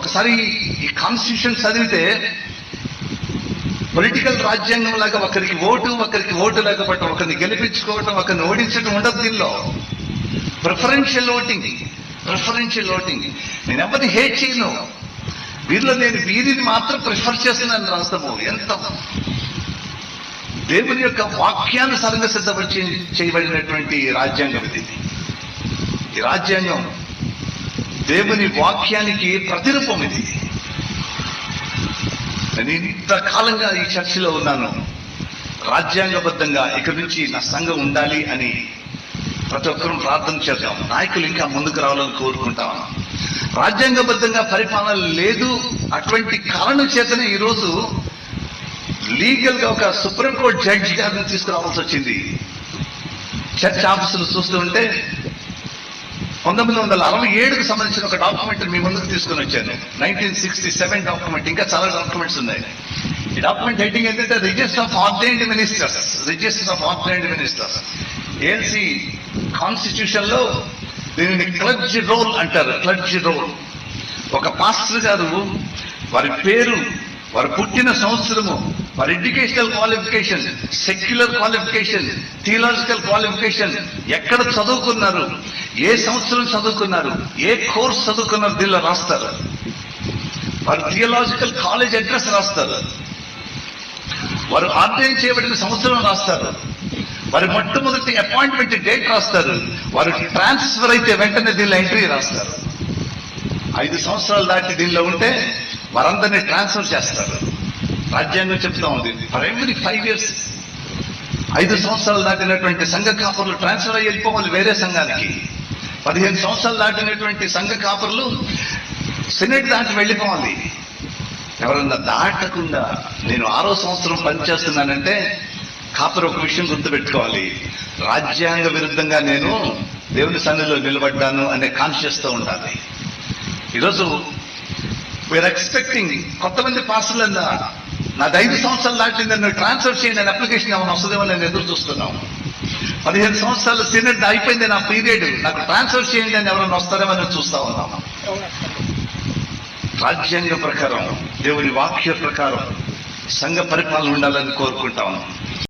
ఒకసారి ఈ కాన్స్టిట్యూషన్ చదివితే పొలిటికల్ రాజ్యాంగం లాగా ఒకరికి ఓటు లేకపోవటం, ఒకరిని గెలిపించుకోవటం, ఒకరిని ఓడించడం ఉండదు దీనిలో. Preferential voting. నేను ఎవరిని హేట్ చేయను, వీరిలో నేను వీరిని మాత్రం ప్రిఫర్ చేస్తున్నాను రాస్తాము. ఎంత దేవుని యొక్క వాక్యానుసారంగా సిద్ధపరిచి చేయబడినటువంటి రాజ్యాంగం ఇది. ఈ రాజ్యాంగం దేవుని వాక్యానికి ప్రతిరూపం ఇది. నేను ఇంతకాలంగా ఈ చర్చిలో ఉన్నాను. రాజ్యాంగబద్ధంగా ఇక్కడి నుంచి నా సంఘం ఉండాలి అని ప్రతి ఒక్కరూ ప్రార్థన చేద్దాం. నాయకులు ఇంకా ముందుకు రావాలని కోరుకుంటాం. రాజ్యాంగబద్ధంగా పరిపాలన లేదు. అటువంటి కారణం చేతనే ఈరోజు లీగల్ గా ఒక సుప్రీంకోర్టు జడ్జి గారిని తీసుకురావాల్సి వచ్చింది. చర్చ్ ఆఫీసులు చూస్తూ ఉంటే 1967కు సంబంధించిన ఒక డాక్యుమెంట్ మీ ముందుకు తీసుకుని వచ్చాను. 1967 డాక్యుమెంట్. ఇంకా చాలా డాక్యుమెంట్స్ ఉన్నాయి. ఈ డాక్యుమెంట్ హెడ్డింగ్ ఏంటంటే register of ordained ministers. ALC constitution లో దీనిని క్లడ్జ్ రోల్ అంటారు. క్లడ్జ్ రోల్. ఒక పాస్టర్ గారు వారి పేరు, వారు పుట్టిన సంవత్సరము, వారి educational qualification, secular qualification, theological qualification, ఎక్కడ చదువుకున్నారు, ఏ సంవత్సరం చదువుకున్నారు, ఏ కోర్స్ చదువుకున్నారు దీనిలో రాస్తారు. వారు థియలాజికల్ కాలేజ్ అడ్రస్ రాస్తారు. వారు ఆర్డైన్ చేయబడిన సంవత్సరం రాస్తారు. వారి మొట్టమొదటి అపాయింట్మెంట్ డేట్ రాస్తారు. వారు ట్రాన్స్ఫర్ అయితే వెంటనే దీనిలో ఎంట్రీ రాస్తారు. 5 సంవత్సరాలు దాటి దీనిలో ఉంటే వారందరినీ ట్రాన్స్ఫర్ చేస్తారు. రాజ్యాంగం చెప్తా ఉంది ఫర్ ఎవ్రీ 5 years 5 సంవత్సరాలు దాటినటువంటి సంఘ కాపరులు ట్రాన్స్ఫర్ అయ్యి వెళ్ళిపోవాలి వేరే సంఘానికి. 15 సంవత్సరాలు దాటినటువంటి సంఘ కాపరులు సెనెట్ దాటి వెళ్ళిపోవాలి. ఎవరన్నా దాటకుండా నేను 6వ సంవత్సరం పనిచేస్తున్నానంటే కాపరు ఒక విషయం గుర్తుపెట్టుకోవాలి, రాజ్యాంగ విరుద్ధంగా నేను దేవుని సన్నిధిలో నిలబడ్డాను అనే కాన్షియస్ తో ఉండాలి. ఈరోజు వీఆర్ ఎక్స్పెక్టింగ్ కొంతమంది పాస్టర్లన్నా నాది 5 సంవత్సరాలు దాటింది, నన్ను ట్రాన్స్ఫర్ చేయండి అని అప్లికేషన్ ఏమైనా వస్తుందేమో నేను ఎదురు చూస్తున్నాం. 15 సంవత్సరాలు సీనియర్ అయిపోయింది నా పీరియడ్, నాకు ట్రాన్స్ఫర్ చేయండి అని ఎవరైనా వస్తారేమో నేను చూస్తా ఉన్నాము. రాజ్యాంగ ప్రకారం, దేవుని వాక్య ప్రకారం సంఘ పరిపాలన ఉండాలని కోరుకుంటా ఉన్నాం.